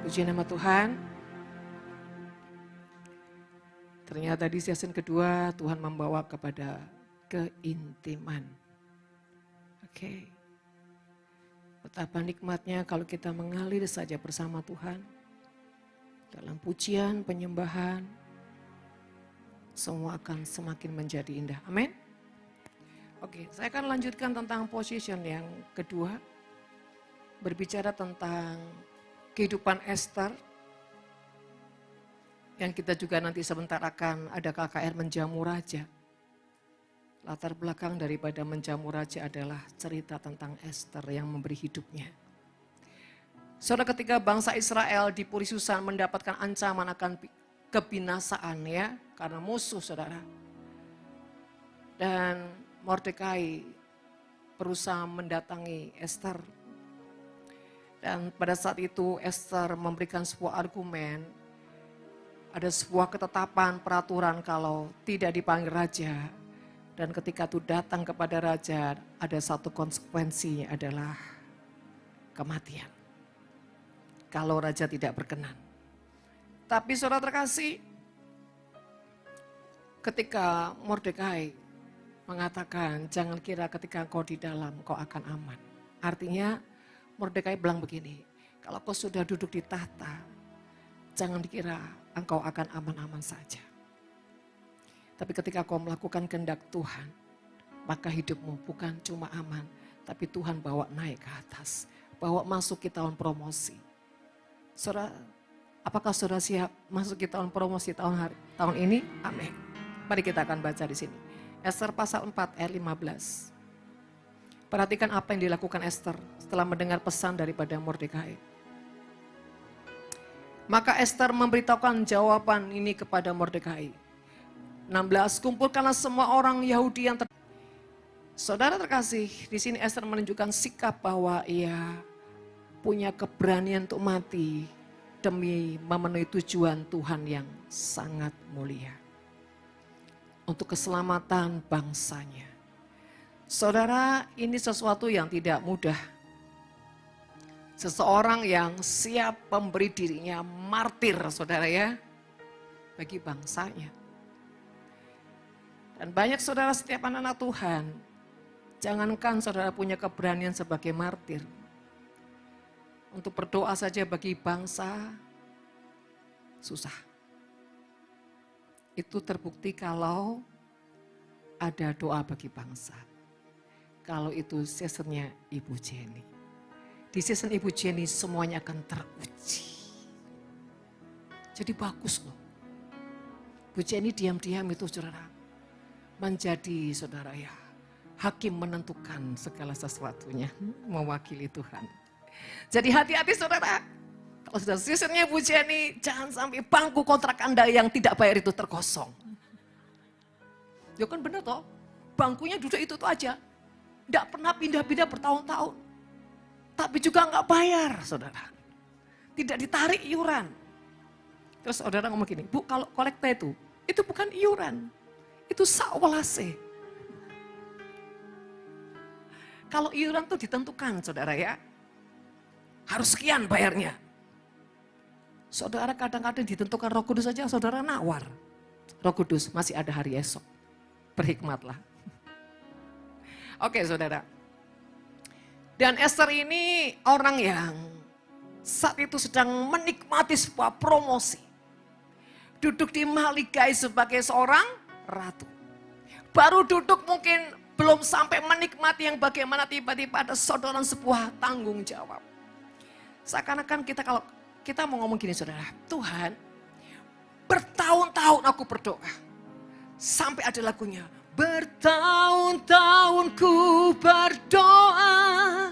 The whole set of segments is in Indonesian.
Puji nama Tuhan. Ternyata di season kedua Tuhan membawa kepada keintiman. Oke. Betapa nikmatnya kalau kita mengalir saja bersama Tuhan. Dalam pujian, penyembahan, semua akan semakin menjadi indah. Amin. Oke, saya akan lanjutkan tentang position yang kedua. Berbicara tentang kehidupan Esther. Yang kita juga nanti sebentar akan ada KKR menjamu raja. Latar belakang daripada menjamu raja adalah cerita tentang Esther yang memberi hidupnya. Saudara, ketika bangsa Israel di Puri Susan mendapatkan ancaman akan kebinasaan ya, karena musuh saudara. Dan Mordekai berusaha mendatangi Esther. Dan pada saat itu Esther memberikan sebuah argumen. Ada sebuah ketetapan peraturan kalau tidak dipanggil raja. Dan ketika itu datang kepada raja, ada satu konsekuensi adalah kematian. Kalau raja tidak berkenan. Tapi saudara terkasih, ketika Mordekai mengatakan, jangan kira ketika kau di dalam kau akan aman. Artinya Mordekai bilang begini, kalau kau sudah duduk di tahta, jangan dikira engkau akan aman-aman saja. Tapi ketika kau melakukan kehendak Tuhan, maka hidupmu bukan cuma aman, tapi Tuhan bawa naik ke atas, bawa masuk ke tahun promosi. Saudara, apakah saudara siap masuk ke tahun promosi tahun ini? Amin. Mari kita akan baca di sini. Esther pasal 4 ayat 15. Perhatikan apa yang dilakukan Esther setelah mendengar pesan daripada Mordekai. Maka Esther memberitahukan jawaban ini kepada Mordekai. 16, kumpulkanlah semua orang Yahudi yang Saudara terkasih, di sini Esther menunjukkan sikap bahwa ia punya keberanian untuk mati demi memenuhi tujuan Tuhan yang sangat mulia. Untuk keselamatan bangsanya. Saudara, ini sesuatu yang tidak mudah. Seseorang yang siap memberi dirinya martir, saudara ya, bagi bangsanya. Dan banyak saudara setiap anak-anak Tuhan, jangankan saudara punya keberanian sebagai martir. Untuk berdoa saja bagi bangsa, susah. Itu terbukti kalau ada doa bagi bangsa. Kalau itu seasonnya Ibu Jenny. Di season Ibu Jenny semuanya akan teruji. Jadi bagus loh. Bu Jenny diam-diam itu saudara. Menjadi saudara ya. Hakim menentukan segala sesuatunya. Mewakili Tuhan. Jadi hati-hati saudara. Kalau sudah seasonnya Bu Jenny. Jangan sampai bangku kontrak Anda yang tidak bayar itu terkosong. Ya kan benar toh. Bangkunya duduk itu tuh aja. Tidak pernah pindah-pindah bertahun-tahun. Tapi juga nggak bayar, saudara. Tidak ditarik iuran. Terus saudara ngomong gini, Bu kalau kolekta itu bukan iuran. Itu sakwalase. Kalau iuran itu ditentukan, saudara ya. Harus sekian bayarnya. Saudara kadang-kadang ditentukan Roh Kudus saja, saudara nawar. Roh Kudus masih ada hari esok. Berhikmatlah. Oke saudara. Dan Esther ini orang yang saat itu sedang menikmati sebuah promosi. Duduk di Mahligai sebagai seorang ratu. Baru duduk mungkin belum sampai menikmati yang bagaimana tiba-tiba ada sodoran sebuah tanggung jawab. Seakan-akan kalau kita mau ngomong gini saudara, Tuhan bertahun-tahun aku berdoa. Sampai ada lagunya. Bertahun-tahun ku berdoa,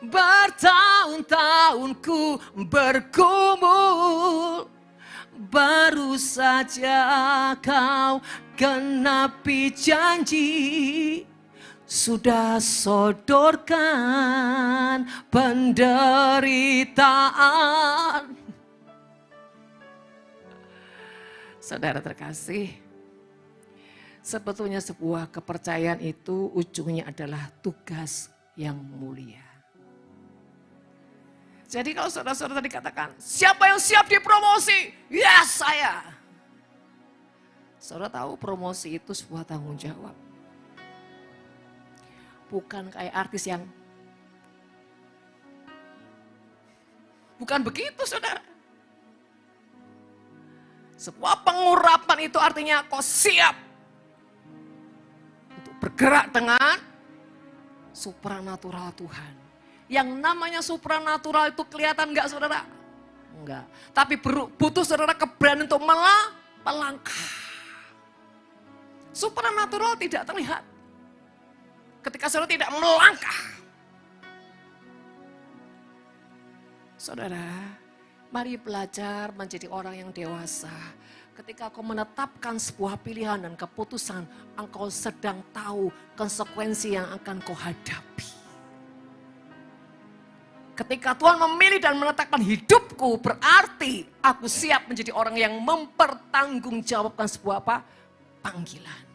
bertahun-tahun ku bergumul, baru saja kau genapi janji, sudah sodorkan penderitaan. Saudara terkasih, sebetulnya sebuah kepercayaan itu ujungnya adalah tugas yang mulia. Jadi kalau saudara-saudara tadi katakan, siapa yang siap dipromosi? Ya saya. Saudara tahu promosi itu sebuah tanggung jawab. Bukan kayak artis yang, bukan begitu saudara. Sebuah pengurapan itu artinya kau siap untuk bergerak dengan supranatural Tuhan. Yang namanya supranatural itu kelihatan enggak saudara? Enggak. Tapi butuh saudara keberanian untuk melangkah. Supranatural tidak terlihat. Ketika saudara tidak melangkah. Saudara, mari belajar menjadi orang yang dewasa. Ketika kau menetapkan sebuah pilihan dan keputusan, engkau sedang tahu konsekuensi yang akan kau hadapi. Ketika Tuhan memilih dan menetapkan hidupku, berarti aku siap menjadi orang yang mempertanggungjawabkan sebuah apa? Panggilan.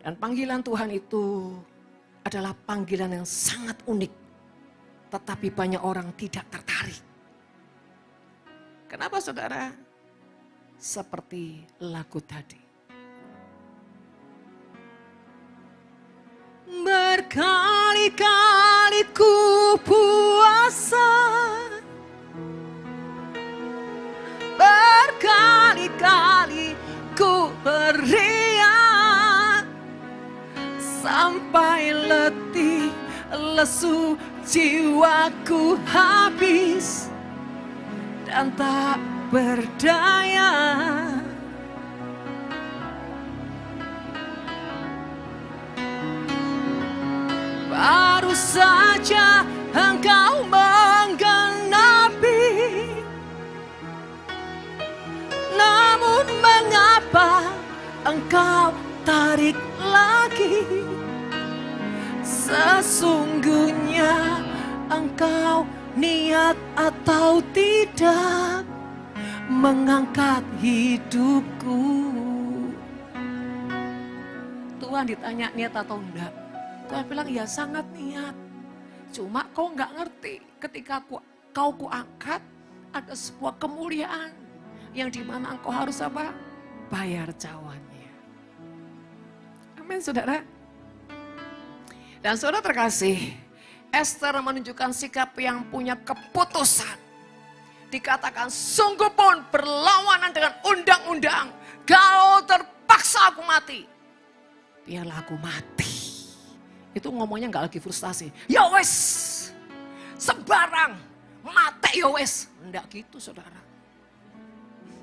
Dan panggilan Tuhan itu adalah panggilan yang sangat unik. Tetapi banyak orang tidak tertarik. Kenapa saudara? Seperti lagu tadi. Berkali-kali ku puasa, berkali-kali ku beriak, sampai letih lesu jiwaku habis dan tak berdaya. Baru saja engkau menggenapi, namun mengapa engkau tarik lagi? Sesungguhnya engkau niat atau tidak mengangkat hidupku. Tuhan ditanya niat atau enggak? Tuhan bilang ya sangat niat. Cuma kau enggak ngerti ketika kau kuangkat ada sebuah kemuliaan yang dimana engkau harus apa? Bayar cawannya. Amin saudara. Dan saudara terkasih, Esther menunjukkan sikap yang punya keputusan. Dikatakan sungguh pun berlawanan dengan undang-undang. Kalau terpaksa aku mati, biarlah aku mati. Itu ngomongnya nggak lagi frustasi. Ya wes, sembarang mati ya wes. Enggak gitu saudara.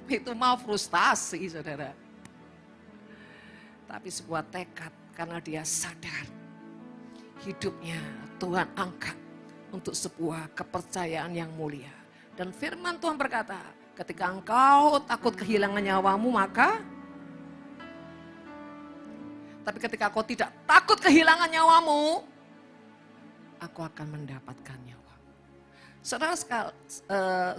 Itu mau frustasi saudara. Tapi sebuah tekad karena dia sadar hidupnya Tuhan angkat untuk sebuah kepercayaan yang mulia. Dan firman Tuhan berkata, ketika engkau takut kehilangan nyawamu maka, tapi ketika kau tidak takut kehilangan nyawamu, aku akan mendapatkan nyawa. Saudara,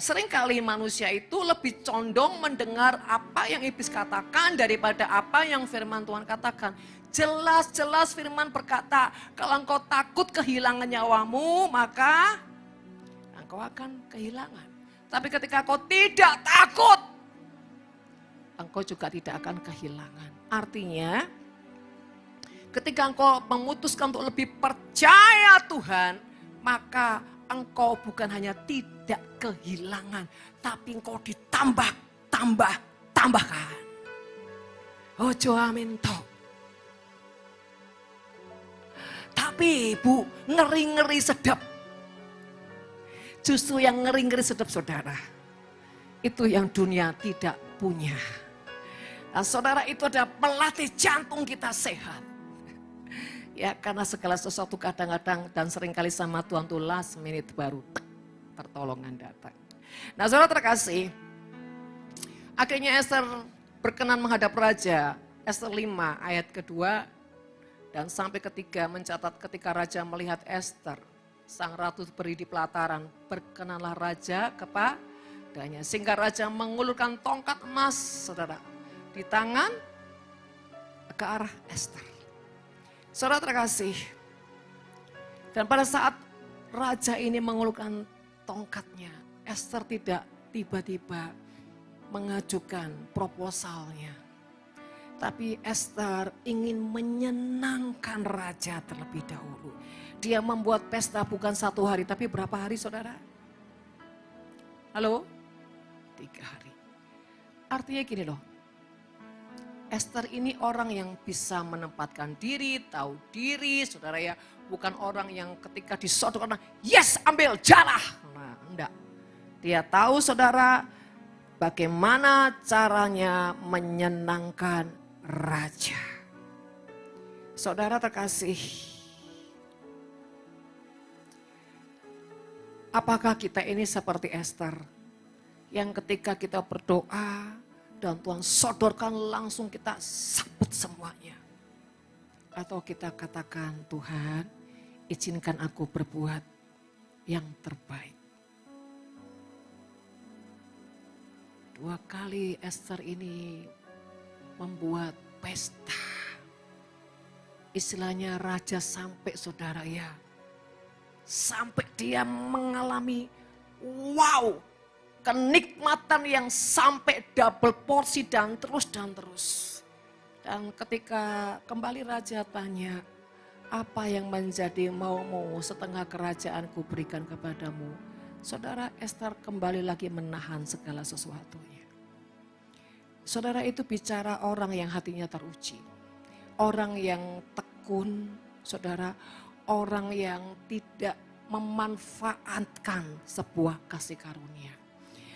seringkali manusia itu lebih condong mendengar apa yang iblis katakan daripada apa yang firman Tuhan katakan. Jelas-jelas firman berkata, kalau engkau takut kehilangan nyawamu, maka engkau akan kehilangan. Tapi ketika kau tidak takut, engkau juga tidak akan kehilangan. Artinya, ketika engkau memutuskan untuk lebih percaya Tuhan, maka engkau bukan hanya tidak kehilangan, tapi engkau tambahkan. Ojo amin toh. Tapi ibu, ngeri-ngeri sedap. Justru yang ngeri-ngeri sedap saudara, itu yang dunia tidak punya. Nah, saudara, itu adalah melatih jantung kita sehat. Ya, karena segala sesuatu kadang-kadang dan seringkali sama Tuhan tuh last minute baru pertolongan datang. Nah, saudara terkasih, akhirnya Esther berkenan menghadap raja. Esther 5 ayat kedua dan sampai ketiga mencatat ketika raja melihat Esther, sang ratu berdiri di pelataran, berkenanlah raja kepadanya. Sehingga raja mengulurkan tongkat emas, saudara, di tangan ke arah Esther. Saudara terkasih, Dan pada saat raja ini mengulurkan tongkatnya, Ester tidak tiba-tiba mengajukan proposalnya. Tapi Ester ingin menyenangkan raja terlebih dahulu. Dia membuat pesta bukan 1 hari, tapi berapa hari saudara? Halo? 3 hari. Artinya gini loh, Ester ini orang yang bisa menempatkan diri, tahu diri, saudara ya. Bukan orang yang ketika disodorkan, yes ambil, jalah. Nah, enggak. Dia tahu saudara bagaimana caranya menyenangkan raja. Saudara terkasih, apakah kita ini seperti Ester? Yang ketika kita berdoa dan Tuhan sodorkan langsung kita sabut semuanya. Atau kita katakan, Tuhan izinkan aku berbuat yang terbaik. 2 kali Ester ini membuat pesta. Istilahnya raja sampai saudara ya. Sampai dia mengalami wow, kenikmatan yang sampai double porsi dan terus dan terus. Dan ketika kembali raja tanya, apa yang menjadi maumu setengah kerajaanku berikan kepadamu. Saudara, Ester kembali lagi menahan segala sesuatunya. Saudara, itu bicara orang yang hatinya teruji. Orang yang tekun, saudara, orang yang tidak memanfaatkan sebuah kasih karunia.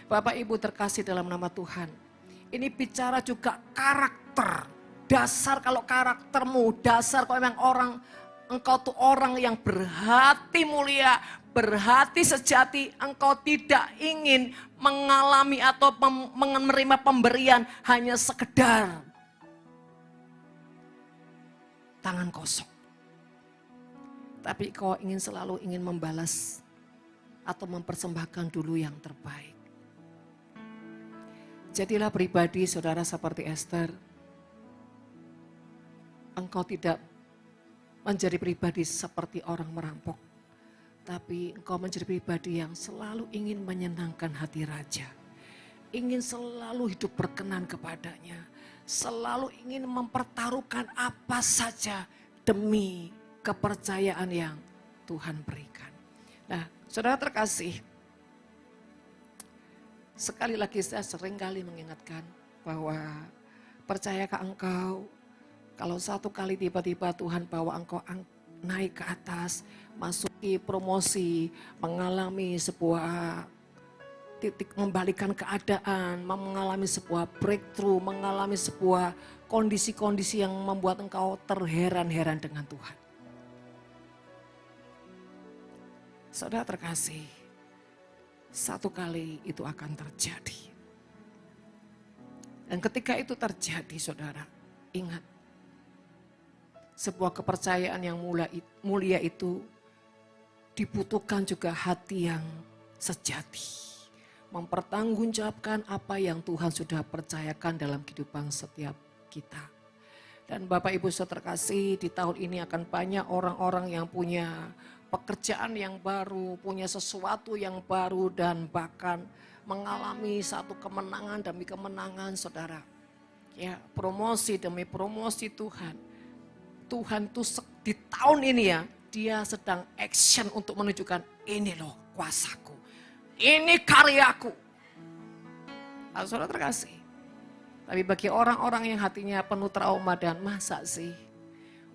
Bapak Ibu terkasih dalam nama Tuhan, ini bicara juga karakter. Dasar kalau karaktermu, dasar kalau memang engkau tuh orang yang berhati mulia, berhati sejati, engkau tidak ingin mengalami atau menerima pemberian hanya sekedar tangan kosong. Tapi kau selalu ingin membalas atau mempersembahkan dulu yang terbaik. Jadilah pribadi saudara seperti Ester. Engkau tidak menjadi pribadi seperti orang merampok. Tapi engkau menjadi pribadi yang selalu ingin menyenangkan hati raja. Ingin selalu hidup berkenan kepadanya. Selalu ingin mempertaruhkan apa saja demi kepercayaan yang Tuhan berikan. Nah, saudara terkasih, sekali lagi saya sering kali mengingatkan bahwa percayakah engkau kalau satu kali tiba-tiba Tuhan bawa engkau naik ke atas, masuki promosi, mengalami sebuah titik membalikan keadaan, mengalami sebuah breakthrough, mengalami sebuah kondisi-kondisi yang membuat engkau terheran-heran dengan Tuhan. Saudara terkasih, satu kali itu akan terjadi. Dan ketika itu terjadi saudara, ingat. Sebuah kepercayaan yang mulia itu dibutuhkan juga hati yang sejati. Mempertanggungjawabkan apa yang Tuhan sudah percayakan dalam kehidupan setiap kita. Dan Bapak Ibu saudara terkasih, di tahun ini akan banyak orang-orang yang punya pekerjaan yang baru, punya sesuatu yang baru dan bahkan mengalami satu kemenangan demi kemenangan saudara. Ya, promosi demi promosi Tuhan. Tuhan itu di tahun ini ya, dia sedang action untuk menunjukkan ini loh kuasaku, ini karyaku. Saudara terkasih, tapi bagi orang-orang yang hatinya penuh trauma dan masa sih,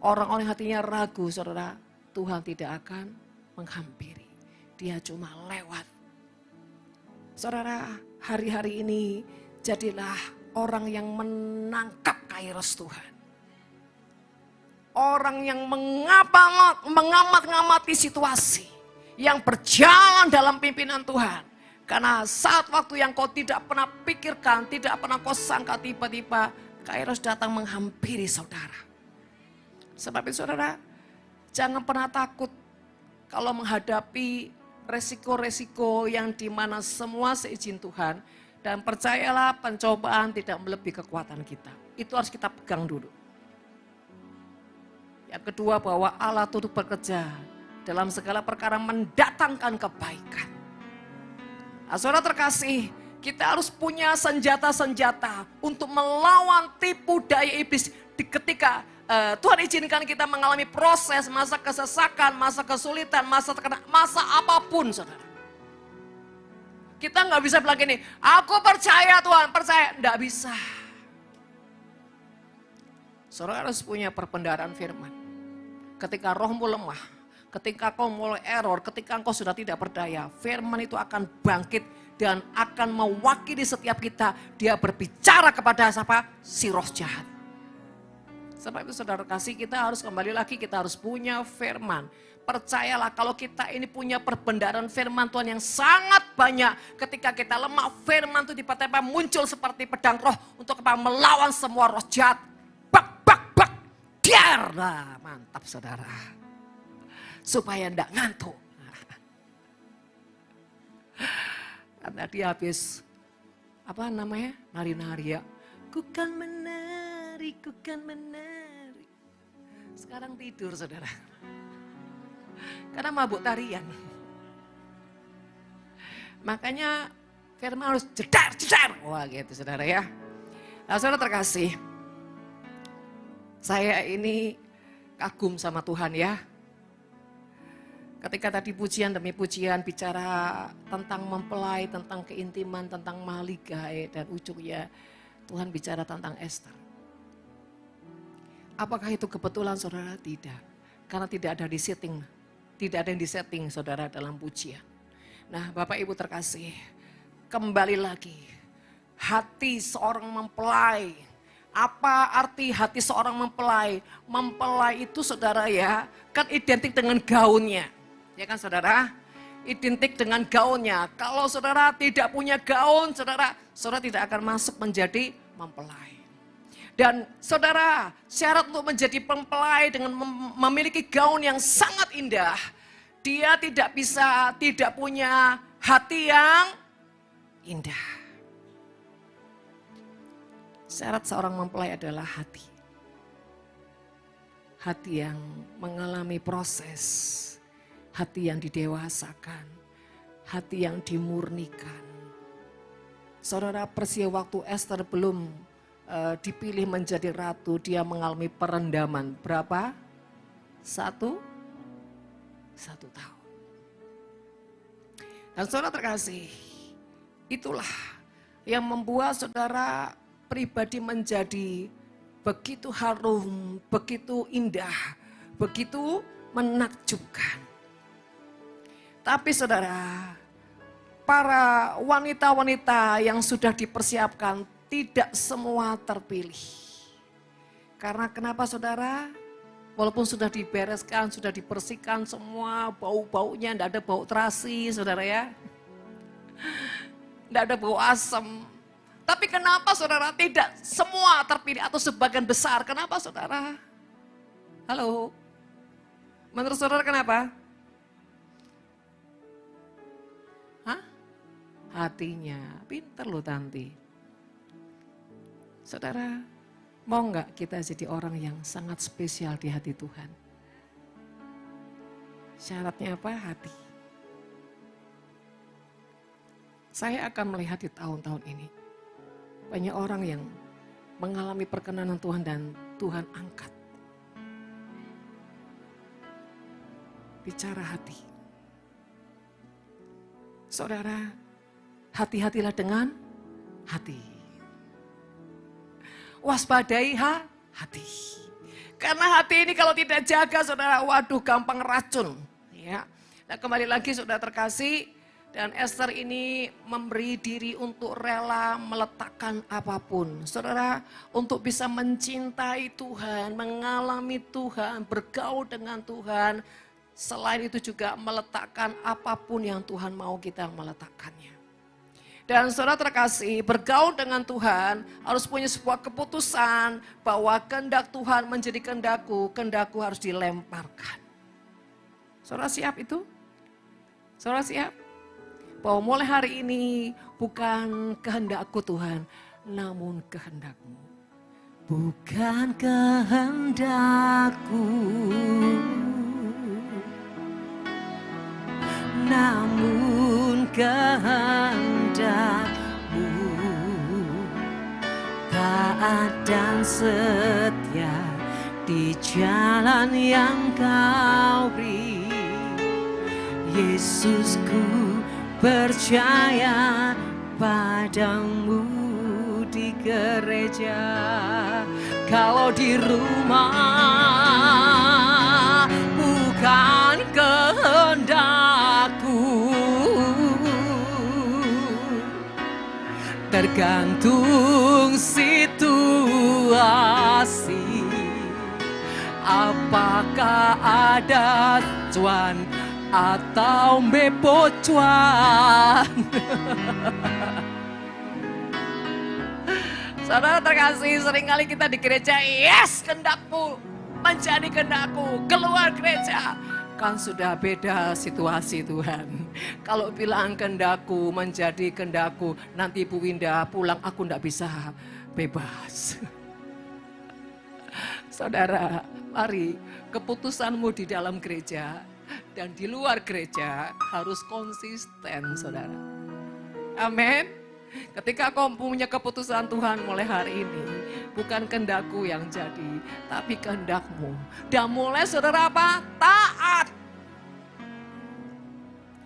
orang-orang yang hatinya ragu saudara, Tuhan tidak akan menghampiri, dia cuma lewat. Saudara, hari-hari ini jadilah orang yang menangkap kairos Tuhan. Orang yang mengamat-ngamati situasi. Yang berjalan dalam pimpinan Tuhan. Karena saat waktu yang kau tidak pernah pikirkan, tidak pernah kau sangka tiba-tiba kairos datang menghampiri saudara. Sebab itu saudara, jangan pernah takut kalau menghadapi resiko-resiko yang dimana semua seizin Tuhan. Dan percayalah pencobaan tidak melebihi kekuatan kita. Itu harus kita pegang dulu. Yang kedua bahwa Allah turut bekerja dalam segala perkara mendatangkan kebaikan. Nah, saudara terkasih, kita harus punya senjata-senjata untuk melawan tipu daya iblis ketika Tuhan izinkan kita mengalami proses, masa kesesakan, masa kesulitan, masa terkena, masa apapun, saudara. Kita nggak bisa bilang gini, aku percaya Tuhan, percaya. Nggak bisa. Saudara harus punya perbendaharaan firman. Ketika rohmu lemah, ketika kau mulai error, ketika engkau sudah tidak berdaya, firman itu akan bangkit dan akan mewakili setiap kita. Dia berbicara kepada siapa? Si roh jahat. Sebab itu saudara kasih, kita harus kembali lagi, kita harus punya firman. Percayalah kalau kita ini punya perbendaharaan firman Tuhan yang sangat banyak. Ketika kita lemah, firman itu tiba-tiba muncul seperti pedang roh untuk melawan semua roh jahat. Bak, bak, bak, biar. Nah, mantap saudara. Supaya enggak ngantuk. Karena dia habis, apa namanya, nari-nari ya. Ku kan menari, ku kan menari. Sekarang tidur saudara. Karena mabuk tarian. Makanya firman harus jedar, jedar. Wah gitu saudara ya. Nah saudara terkasih. Saya ini kagum sama Tuhan ya. Ketika tadi pujian demi pujian bicara tentang mempelai, tentang keintiman, tentang maligai. Dan ujungnya Tuhan bicara tentang Esther. Apakah itu kebetulan saudara? Tidak. Karena tidak ada di setting. Tidak ada yang disetting saudara dalam pujian. Nah Bapak Ibu terkasih, kembali lagi. Hati seorang mempelai. Apa arti hati seorang mempelai? Mempelai itu saudara ya, kan identik dengan gaunnya. Ya kan saudara? Identik dengan gaunnya. Kalau saudara tidak punya gaun, saudara tidak akan masuk menjadi mempelai. Dan saudara, syarat untuk menjadi mempelai dengan memiliki gaun yang sangat indah. Dia tidak punya hati yang indah. Syarat seorang mempelai adalah hati. Hati yang mengalami proses. Hati yang didewasakan. Hati yang dimurnikan. Saudara, peristiwa waktu Esther belum dipilih menjadi ratu, dia mengalami perendaman. Berapa? Satu tahun. Dan saudara terkasih, itulah yang membuat saudara pribadi menjadi begitu harum, begitu indah, begitu menakjubkan. Tapi saudara, para wanita-wanita yang sudah dipersiapkan tidak semua terpilih. Karena kenapa saudara? Walaupun sudah dibereskan, sudah dibersihkan semua bau-baunya, tidak ada bau terasi saudara ya. Tidak ada bau asam. Tapi kenapa saudara tidak semua terpilih atau sebagian besar? Kenapa saudara? Halo? Menurut saudara kenapa? Hah? Hatinya, pinter loh Tanti. Saudara, mau enggak kita jadi orang yang sangat spesial di hati Tuhan? Syaratnya apa? Hati. Saya akan melihat di tahun-tahun ini. Banyak orang yang mengalami perkenanan Tuhan dan Tuhan angkat. Bicara hati. Saudara, hati-hatilah dengan hati. Waspadai hati. Karena hati ini kalau tidak jaga saudara, waduh gampang racun. Ya. Nah kembali lagi saudara terkasih, dan Esther ini memberi diri untuk rela meletakkan apapun. Saudara, untuk bisa mencintai Tuhan, mengalami Tuhan, bergaul dengan Tuhan. Selain itu juga meletakkan apapun yang Tuhan mau kita meletakkannya. Dan saudara terkasih, bergaul dengan Tuhan harus punya sebuah keputusan bahwa kehendak Tuhan menjadi kehendakku, kehendakku harus dilemparkan. Saudara siap itu? Saudara siap? Bahwa mulai hari ini bukan kehendakku Tuhan, namun kehendakmu. Bukan kehendakku, namun kehendak-Mu taat dan setia di jalan yang Kau beri. Yesusku percaya padamu di gereja, kalau di rumah bukan kehendakku, tergantung situasi, apakah ada cuan atau mepo cuan. Saudara terkasih, seringkali kita di gereja, yes, kehendak-Mu menjadi kehendak-Ku, keluar gereja. Kan sudah beda situasi Tuhan. Kalau bilang kehendak-Ku menjadi kehendak-Ku, nanti Bu Winda pulang aku enggak bisa bebas. Saudara, mari keputusan-Mu di dalam gereja dan di luar gereja harus konsisten, saudara. Amin. Ketika kau punya keputusan Tuhan mulai hari ini, bukan kehendak-Ku yang jadi, tapi kehendak-Mu. Dan mulai saudara apa? Taat.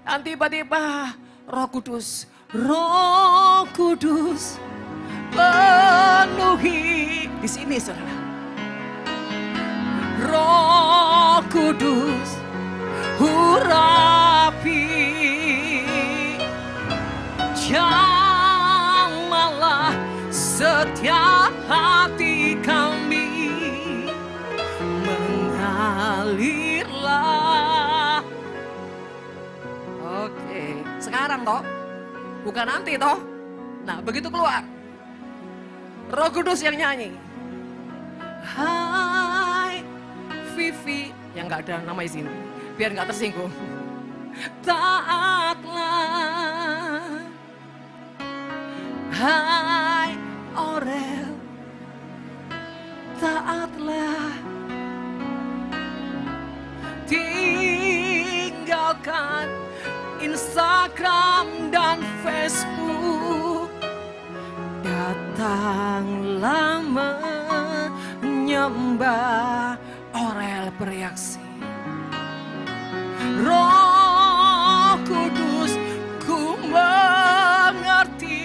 Dan tiba-tiba Roh Kudus penuhi di sini, saudara. Roh Kudus urapi jamalah setiap hati kami, mengalirlah. Oke, sekarang toh, bukan nanti toh. Nah, begitu keluar, Roh Kudus yang nyanyi. Hai Vivi, yang gak ada nama di sini, biar gak tersinggung. Taatlah. Hai Aurel, taatlah. Tinggalkan Instagram dan Facebook, datanglah menyembah. Aurel bereaksi. Roh Kudus, ku mengerti,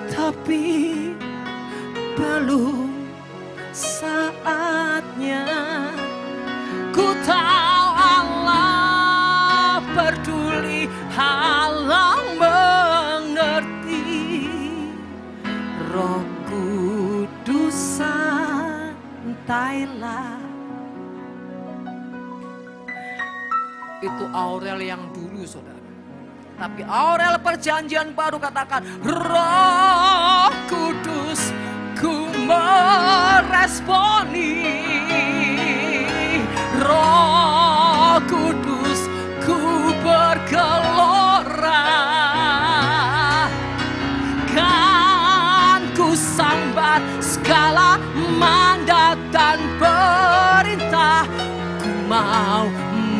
tapi belum saatnya. Ku tahu Allah peduli, Allah mengerti. Roh Kudus santailah. Itu Aurel yang dulu, saudara. Tapi Aurel perjanjian baru katakan, Roh Kudus, ku meresponi. Roh Kudus, ku bergelora. Kan ku sambat segala mandat dan perintah. Ku mau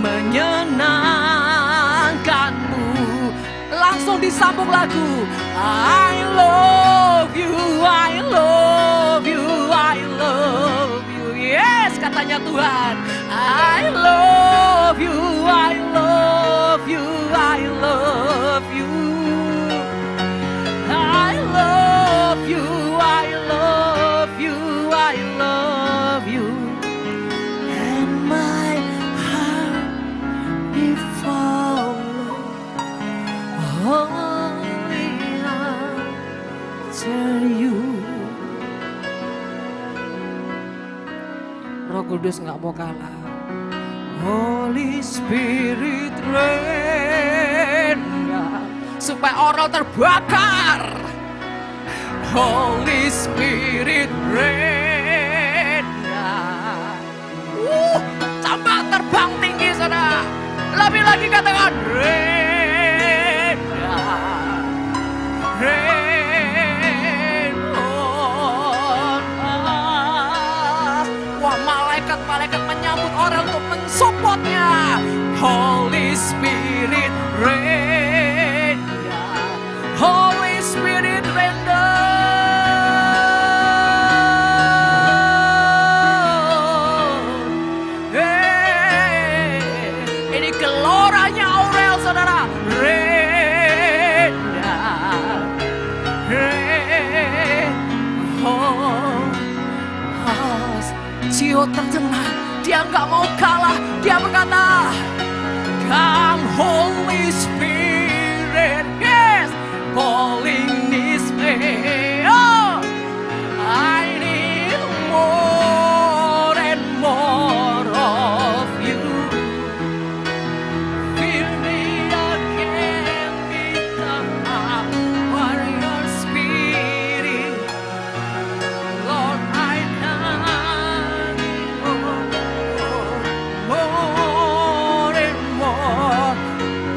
menyenangkan-Mu. Langsung disambung lagu. I love you, I love you, I love you. Yes, katanya Tuhan. I love you, I love you, I love you. I love you, I love you, I love you. And my heart will follow only after you. Roh Kudus nggak mau kalah. Holy Spirit reign, supaya orang terbakar. Holy Spirit reign. Tambah terbang tinggi, saudara. Lebih lagi katakan reign. Reign on us. Wah, malaikat-malaikat menyambut orang untuk mensupportnya. Holy Spirit reign, Holy Spirit reign down. Ini geloranya Aurel saudara, reign down, reign. Gio tercengang, dia nggak mau kalah, dia berkata, Come Holy Spirit, yes, falling this way. Oh, I need more and more of you. Fill me again with the power of your Spirit. Lord, I need more and more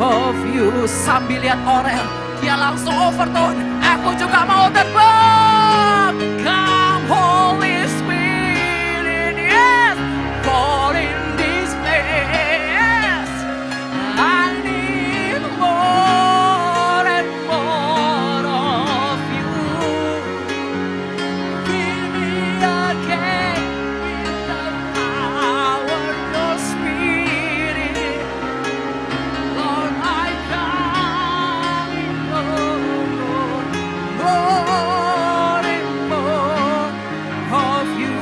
of you. Sambil lihat Aurel, dia langsung overtone. Aku juga mau terbang. Come Holy Spirit, yes, fall in this place. I need more and more of you. Fill me again with the power of your Spirit. Lord, I come in more and more of you.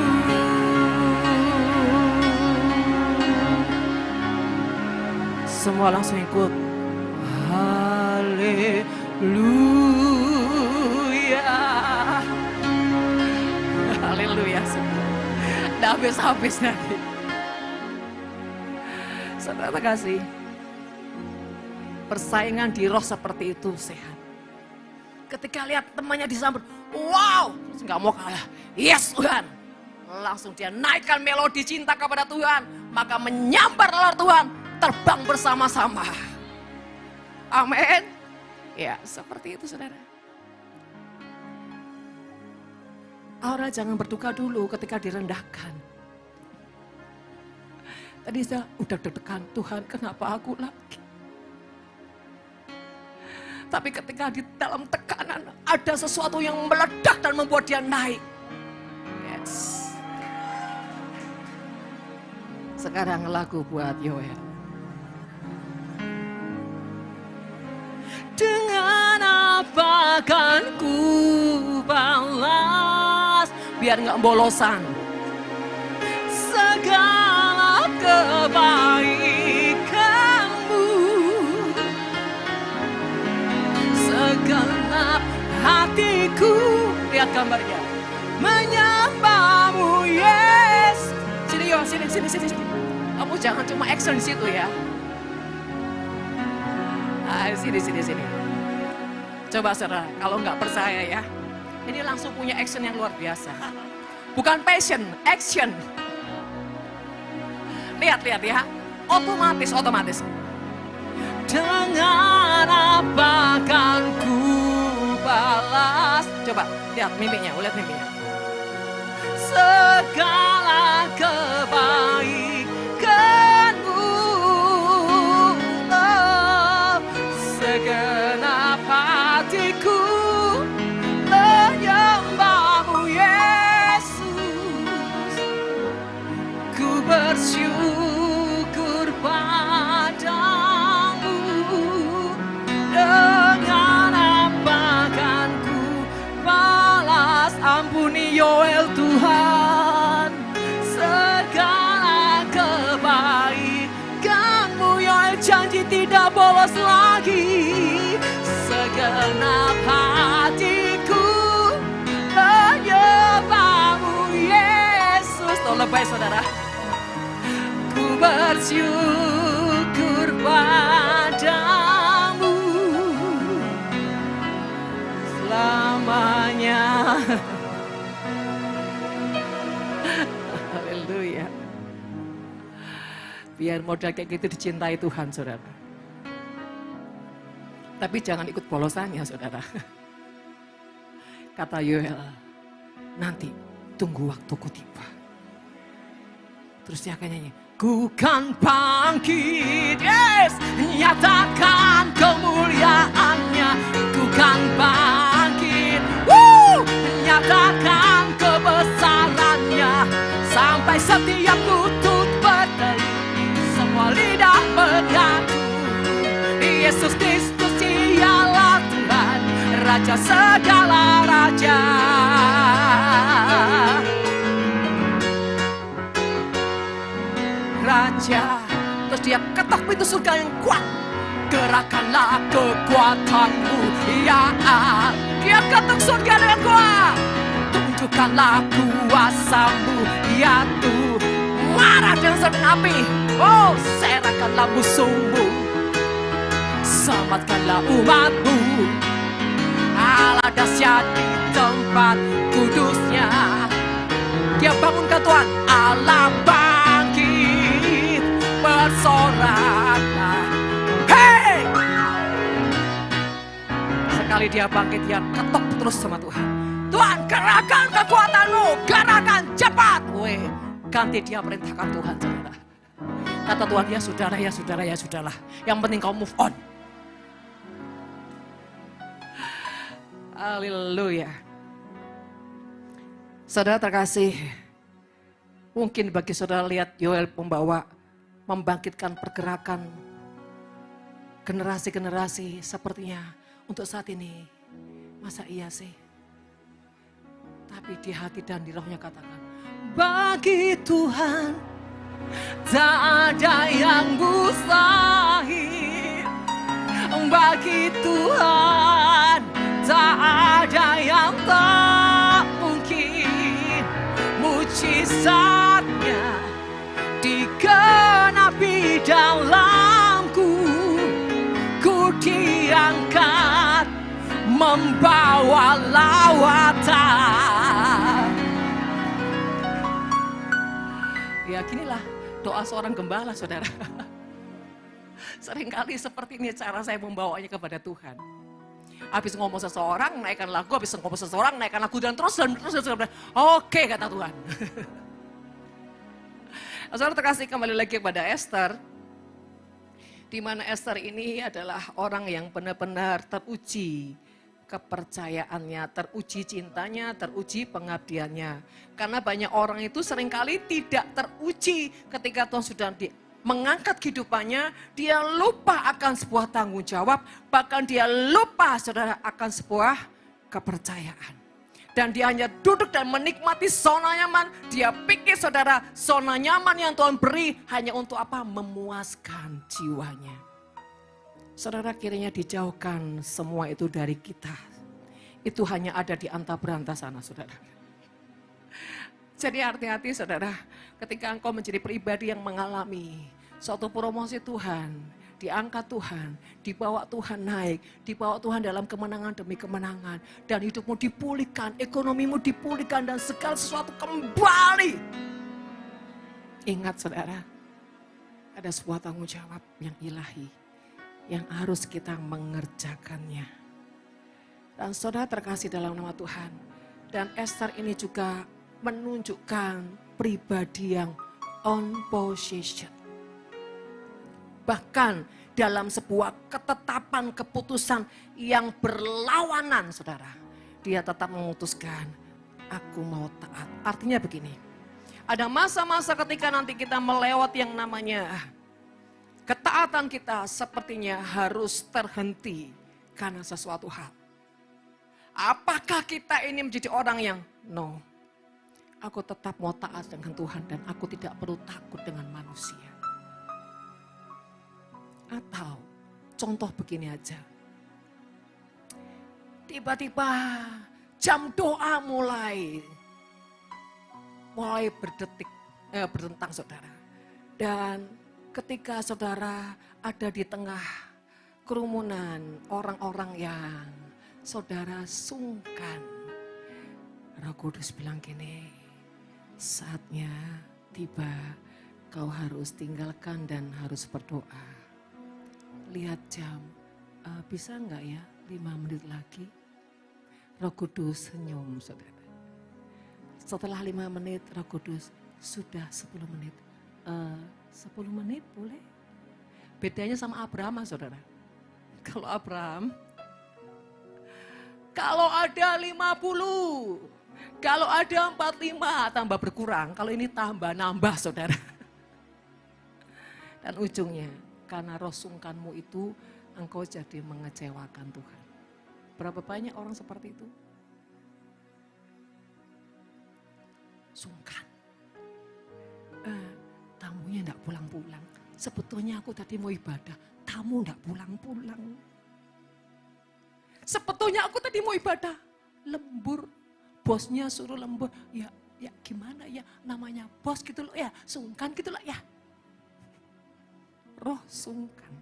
Semua langsung ikut. Haleluya. Haleluya. Udah habis-habis nanti. Saudara kasih. Persaingan di roh seperti itu sehat. Ketika lihat temannya disambut, wow, nggak mau kalah. Yes Tuhan. Langsung dia naikkan melodi cinta kepada Tuhan. Maka menyambar lalar Tuhan, terbang bersama-sama. Amin. Ya, seperti itu saudara. Aura jangan berduka dulu ketika direndahkan. Tadi saya udah deg-degan, Tuhan kenapa aku lagi? Tapi ketika di dalam tekanan ada sesuatu yang meledak dan membuat dia naik. Yes. Sekarang lagu buat Yoel. Dengan apa kan ku balas, biar nggak bolosan, segala kebaikanmu, segenap hatiku, lihat gambarnya, menyembahmu, yes. Sini Yo, sini. Kamu jangan cuma action di situ ya. Sini. Coba saudara, kalau nggak percaya ya, ini langsung punya action yang luar biasa. Bukan passion, action. Lihat ya, otomatis. Dengan apa kan ku balas? Coba lihat mimiknya, lihat mimiknya. Segala kebaikanmu, oh, segenap hatiku menyembahmu Yesus. Ku bersyukur padamu. Dengan apa kan ku balas? Ampuni Yoel Tuhan, segala kebaikanmu Yoel janji tidak bolos lagi. Segenap hatiku menyembahmu Yesus. Tuh lebay saudara. Ku bersyukur padamu selamanya. Haleluya. Biar modal kayak gitu dicintai Tuhan saudara. Tapi jangan ikut bolosannya saudara. Kata Yoel, nanti tunggu waktuku tiba. Terus dia akan nyanyi, ku kan bangkit, tidak mengaku. Yesus Kristus ialah Tuhan, Raja segala raja. Raja, terus dia ketok pintu surga yang kuat. Gerakkanlah kekuatanmu, ya Allah. Dia ketuk surga dengan kuat. Tunjukkanlah kuasamu, ya Tuhan. Marah dengan sedang api. Oh, serahkanlah musuhmu, selamatkanlah umatmu. Allah dahsyat di tempat kudusnya. Dia bangunkan Tuhan. Allah bangkit, bersoraklah. Hei! Sekali dia bangkit, dia ketok terus sama Tuhan. Tuhan, gerakkan kekuatanmu, gerakkan cepat. Weh, ganti dia perintahkan Tuhan, saudara. Kata Tuhan, ya sudahlah, ya sudahlah, ya sudahlah. Yang penting kau move on. Haleluya. Saudara terkasih, mungkin bagi saudara lihat Yoel membawa, membangkitkan pergerakan generasi-generasi sepertinya untuk saat ini. Masa iya sih? Tapi di hati dan di rohnya katakan, bagi Tuhan tak ada yang mustahil. Bagi Tuhan tak ada yang tak mungkin. Mujizatnya digenapi dalamku. Ku diangkat membawa lawatan. Ya ginilah doa seorang gembala, saudara. Seringkali seperti ini cara saya membawanya kepada Tuhan. Habis ngomong seseorang, naikkan lagu. Habis ngomong seseorang, naikkan lagu. Dan terus. Oke, kata Tuhan. Saudara terkasih, kembali lagi kepada Esther. Di mana Esther ini adalah orang yang benar-benar teruji kepercayaannya, teruji cintanya, teruji pengabdiannya. Karena banyak orang itu seringkali tidak teruji ketika Tuhan sudah mengangkat kehidupannya, dia lupa akan sebuah tanggung jawab, bahkan dia lupa, saudara, akan sebuah kepercayaan. Dan dia hanya duduk dan menikmati zona nyaman. Dia pikir, saudara, zona nyaman yang Tuhan beri hanya untuk apa? Memuaskan jiwanya. Saudara, kiranya dijauhkan semua itu dari kita. Itu hanya ada di anta beranta sana, saudara. Jadi hati-hati, saudara, ketika engkau menjadi pribadi yang mengalami suatu promosi Tuhan, diangkat Tuhan, dibawa Tuhan naik, dibawa Tuhan dalam kemenangan demi kemenangan, dan hidupmu dipulihkan, ekonomimu dipulihkan, dan segala sesuatu kembali. Ingat, saudara, ada sebuah tanggung jawab yang ilahi, yang harus kita mengerjakannya. Dan saudara terkasih dalam nama Tuhan, dan Esther ini juga menunjukkan pribadi yang on position. Bahkan dalam sebuah ketetapan keputusan yang berlawanan, saudara, dia tetap memutuskan, aku mau taat. Artinya begini, ada masa-masa ketika nanti kita melewati yang namanya ketaatan kita sepertinya harus terhenti karena sesuatu hal. Apakah kita ini menjadi orang yang no, aku tetap mau taat dengan Tuhan dan aku tidak perlu takut dengan manusia. Atau contoh begini aja, tiba-tiba jam doa mulai berdentang, saudara. Dan ketika saudara ada di tengah kerumunan orang-orang yang saudara sungkan, Roh Kudus bilang gini, saatnya tiba, kau harus tinggalkan dan harus berdoa. Lihat jam, bisa enggak ya 5 menit lagi? Roh Kudus senyum, saudara. Setelah 5 menit, Roh Kudus sudah 10 menit. 10 menit boleh? Bedanya sama Abraham, saudara. Kalau Abraham, kalau ada 50, kalau ada 45 tambah berkurang, kalau ini tambah nambah, saudara. Dan ujungnya, karena roh sungkanmu itu, engkau jadi mengecewakan Tuhan. Berapa banyak orang seperti itu? Sungkan. Tamunya enggak pulang-pulang. Sebetulnya aku tadi mau ibadah, tamu enggak pulang-pulang. Sebetulnya aku tadi mau ibadah, lembur. Bosnya suruh lembur, ya gimana ya, namanya bos gitu loh ya, sungkan gitu loh ya. Roh sungkan.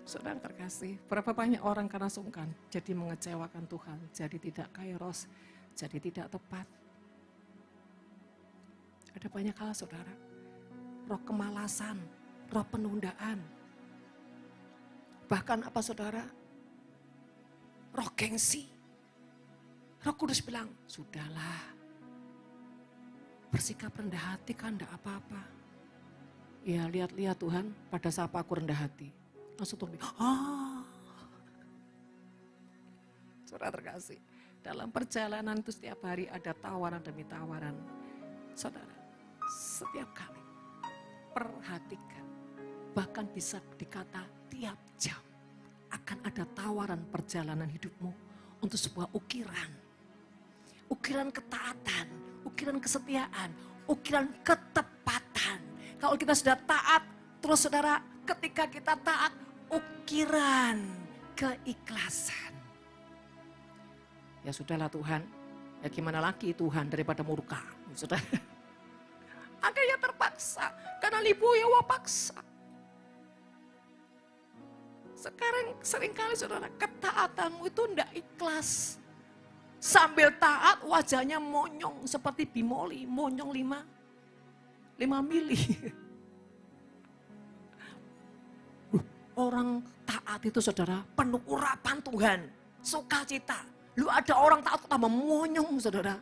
Saudara terkasih, berapa banyak orang karena sungkan jadi mengecewakan Tuhan, jadi tidak kairos, jadi tidak tepat. Ada banyak hal saudara, roh kemalasan, roh penundaan. Bahkan apa saudara? Roh gengsi. Roh Kudus bilang, sudahlah, bersikap rendah hati kan enggak apa-apa. Ya lihat-lihat Tuhan, pada saat aku rendah hati, langsung Tuhan bilang, Saudara terkasih, dalam perjalanan itu setiap hari ada tawaran demi tawaran. Saudara, setiap kali perhatikan, bahkan bisa dikata tiap jam akan ada tawaran perjalanan hidupmu untuk sebuah ukiran. Ukiran ketaatan, ukiran kesetiaan, ukiran ketepatan. Kalau kita sudah taat, terus saudara, ketika kita taat, ukiran keikhlasan. Ya sudahlah Tuhan, ya gimana lagi Tuhan daripada murka. Saudara, akhirnya terpaksa, karena libu yawa paksa. Sekarang seringkali saudara, ketaatanmu itu tidak ikhlas. Sambil taat wajahnya monyong seperti bimoli, monyong 5 mili. Orang taat itu saudara penuh urapan Tuhan, sukacita. Lu ada orang taat tambah monyong saudara.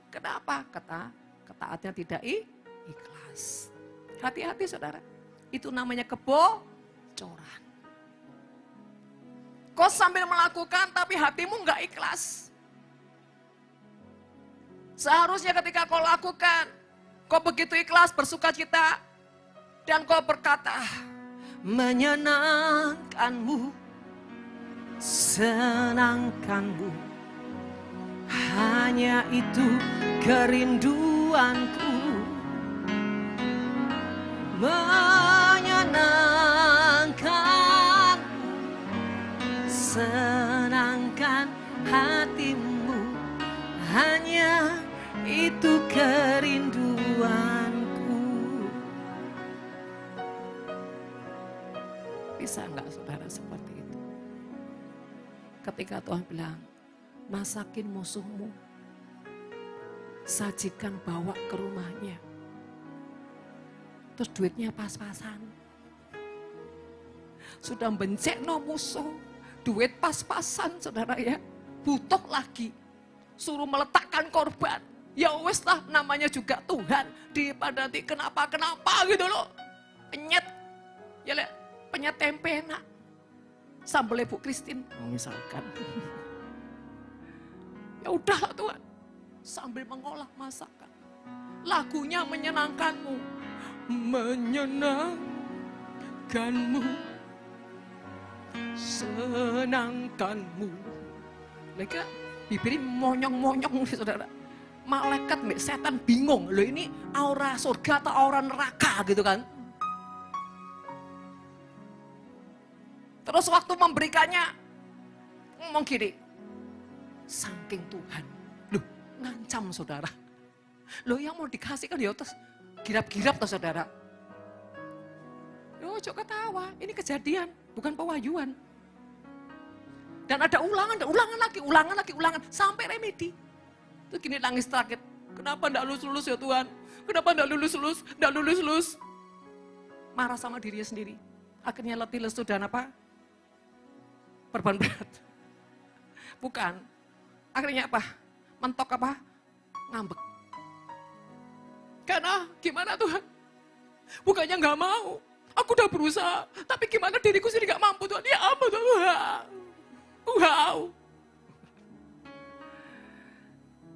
Kenapa? Ketaatnya tidak ikhlas. Hati-hati saudara, itu namanya kebocoran. Kau sambil melakukan tapi hatimu enggak ikhlas. Seharusnya ketika kau lakukan, kau begitu ikhlas, bersukacita, dan kau berkata, menyenangkanmu, senangkanmu, hanya itu kerinduanku. Menyenangkan, senangkan hatimu, hanya itu kerinduanku. Bisa enggak saudara seperti itu? Ketika Tuhan bilang, masakin musuhmu, sajikan bawa ke rumahnya. Terus duitnya pas-pasan. Sudah bencekno musuh, duit pas-pasan saudara ya, butuh lagi. Suruh meletakkan korban. Ya wes lah, namanya juga Tuhan. Dipadati kenapa gitu loh. Penyet. Ya lihat, penyet tempe enak. Sambal Ibu Kristin, misalkan. Ya udahlah Tuhan. Sambil mengolah masakan. Lagunya menyenangkanmu. Menyenangkanmu. Senangkanmu. Lagi bibirnya monyong-monyong saudara. Malaikat mbak setan bingung, loh ini aura surga atau aura neraka gitu kan. Terus waktu memberikannya, ngomong gini, saking Tuhan, loh ngancam saudara. Loh yang mau dikasih kan ya terus girap-girap tuh saudara. Loh coba ketawa, ini kejadian, bukan pewahyuan. Dan ada ulangan lagi, sampai remedi. Terus gini nangis terakhir, kenapa enggak lulus ya Tuhan? Kenapa enggak lulus? Marah sama dirinya sendiri. Akhirnya letih lesu dan apa? Perban berat. Bukan. Akhirnya apa? Mentok apa? Ngambek. Karena gimana Tuhan? Bukannya enggak mau. Aku udah berusaha, tapi gimana diriku sendiri enggak mampu Tuhan? Ya ampun Tuhan. Wow.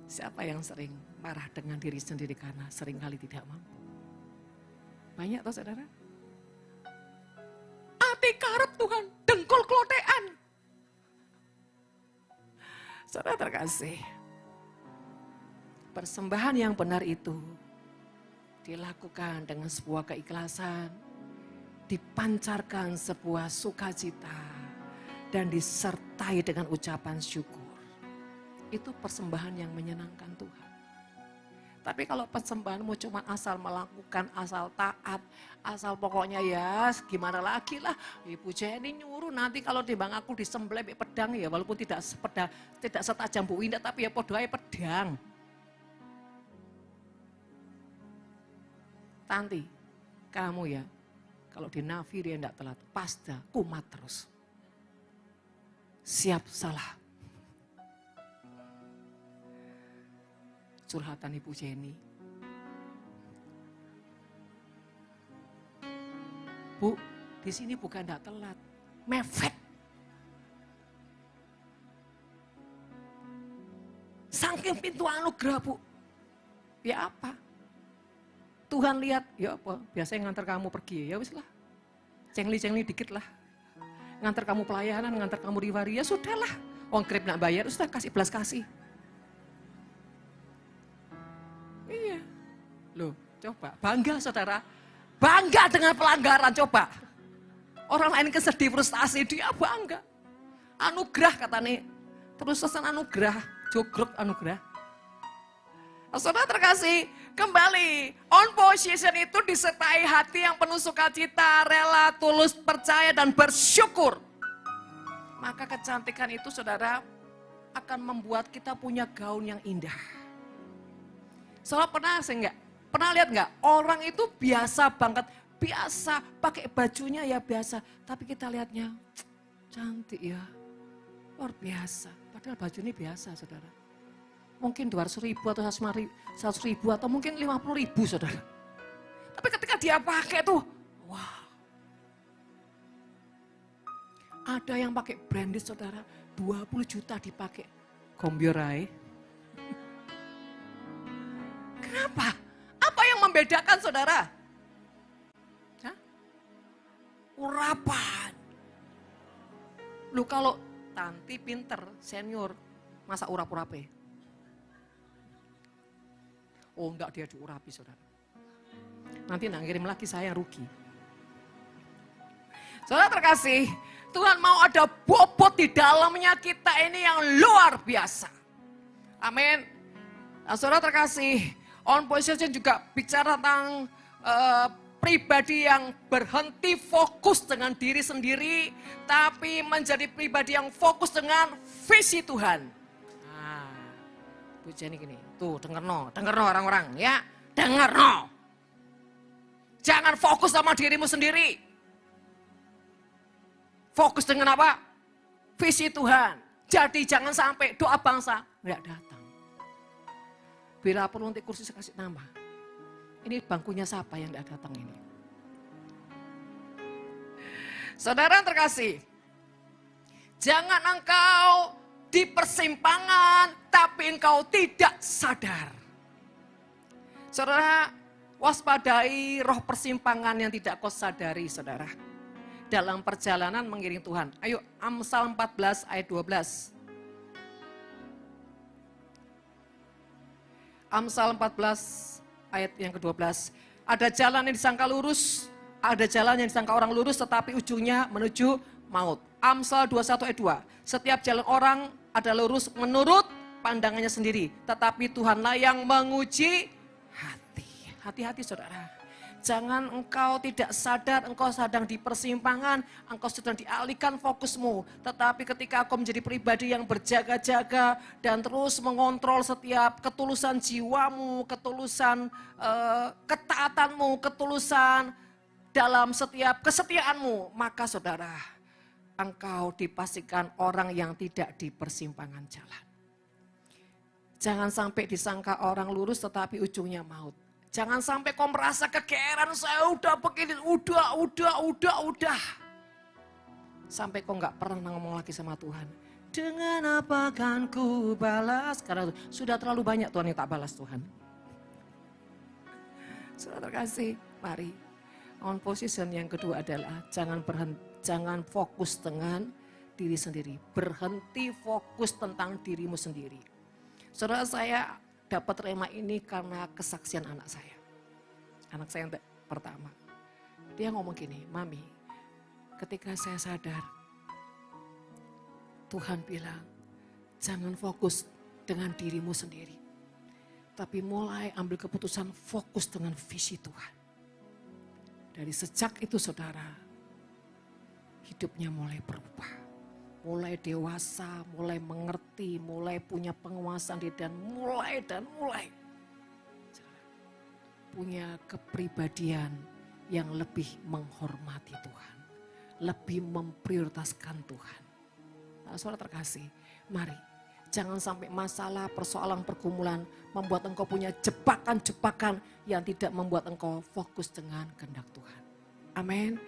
Siapa yang sering marah dengan diri sendiri karena seringkali tidak mampu? Banyak toh saudara? Ati karep Tuhan, dengkul klotean. Saudara terkasih, persembahan yang benar itu dilakukan dengan sebuah keikhlasan, dipancarkan sebuah sukacita, dan disertai dengan ucapan syukur. Itu persembahan yang menyenangkan Tuhan. Tapi kalau persembahanmu cuma asal melakukan, asal taat, asal pokoknya ya gimana lagi lah. Ibu Jenny nyuruh nanti kalau timbang aku disembelih pedang ya walaupun tidak setajam Bu Winda tapi ya podoai pedang. Tanti, kamu ya kalau di Nafi dia tidak telat, pasda, kumat terus. Siap salah. Curhatan Ibu Jenny. Bu, di sini bukan tidak telat, mepet. Saking pintu anugerah Bu. Ya apa? Tuhan lihat, ya apa? Biasanya ngantar kamu pergi, ya wis lah. Cengli-cengli dikit lah. Ngantar kamu pelayanan, ngantar kamu riwari, ya sudahlah. Ongkrip nak bayar, sudah kasih belas kasih. Iya. Loh, coba bangga saudara. Bangga dengan pelanggaran, coba. Orang lain kesedih, frustasi, dia bangga. Anugerah katanya. Terus-terusan anugerah, jogrok anugerah. Saudara terkasih, kembali. On position itu disertai hati yang penuh sukacita, rela, tulus, percaya, dan bersyukur. Maka kecantikan itu saudara akan membuat kita punya gaun yang indah. Saudara pernah lihat nggak? Orang itu biasa banget, biasa pakai bajunya ya biasa. Tapi kita lihatnya cantik ya, luar biasa. Padahal baju ini biasa saudara. Mungkin 200.000 atau 100.000 atau mungkin 50.000 saudara. Tapi ketika dia pakai tuh, wah. Ada yang pakai branded saudara, 20 juta dipakai. Gombyorai. Kenapa? Apa yang membedakan saudara? Hah? Urapan. Lu kalau Tanti pinter, senior, masa urap-urape? Oh enggak, dia diurapi saudara. Nanti nak ngirim lagi saya rugi. Saudara terkasih, Tuhan mau ada bobot di dalamnya kita ini yang luar biasa. Amin. Nah, saudara terkasih, on position juga bicara tentang pribadi yang berhenti fokus dengan diri sendiri, tapi menjadi pribadi yang fokus dengan visi Tuhan. Nah, Bu Jenny gini, tuh denger no orang-orang ya, denger no. Jangan fokus sama dirimu sendiri. Fokus dengan apa? Visi Tuhan. Jadi jangan sampai doa bangsa nggak datang. Bila perlu nanti kursi saya kasih nama. Ini bangkunya siapa yang tidak datang ini? Saudara terkasih, jangan engkau di persimpangan tapi engkau tidak sadar. Saudara, waspadai roh persimpangan yang tidak kau sadari saudara. Dalam perjalanan mengiring Tuhan. Ayo Amsal 14 ayat 12. Amsal 14 ayat yang ke-12. Ada jalan yang disangka lurus, ada jalan yang disangka orang lurus tetapi ujungnya menuju maut. Amsal 21 ayat 2. Setiap jalan orang ada lurus menurut pandangannya sendiri, tetapi Tuhanlah yang menguji hati. Hati-hati saudara. Jangan engkau tidak sadar, engkau sedang di persimpangan, engkau sedang dialihkan fokusmu. Tetapi ketika engkau menjadi pribadi yang berjaga-jaga dan terus mengontrol setiap ketulusan jiwamu, ketulusan ketaatanmu, ketulusan dalam setiap kesetiaanmu, maka saudara, engkau dipastikan orang yang tidak di persimpangan jalan. Jangan sampai disangka orang lurus tetapi ujungnya maut. Jangan sampai kau merasa kegeeran, saya udah begini, udah. Sampai kau nggak pernah ngomong lagi sama Tuhan. Dengan apa kan ku balas? Karena sudah terlalu banyak Tuhan yang tak balas Tuhan. Saudara terkasih, mari. On position yang kedua adalah jangan fokus dengan diri sendiri. Berhenti fokus tentang dirimu sendiri. Saudara, saya dapat rema ini karena kesaksian anak saya. Anak saya yang pertama. Dia ngomong gini, Mami, ketika saya sadar, Tuhan bilang, jangan fokus dengan dirimu sendiri. Tapi mulai ambil keputusan fokus dengan visi Tuhan. Dari sejak itu saudara, hidupnya mulai berubah. Mulai dewasa, mulai mengerti, mulai punya penguasaan diri dan mulai punya kepribadian yang lebih menghormati Tuhan. Lebih memprioritaskan Tuhan. Nah, saudara terkasih, mari jangan sampai masalah, persoalan, pergumulan membuat engkau punya jebakan-jebakan yang tidak membuat engkau fokus dengan kehendak Tuhan. Amin.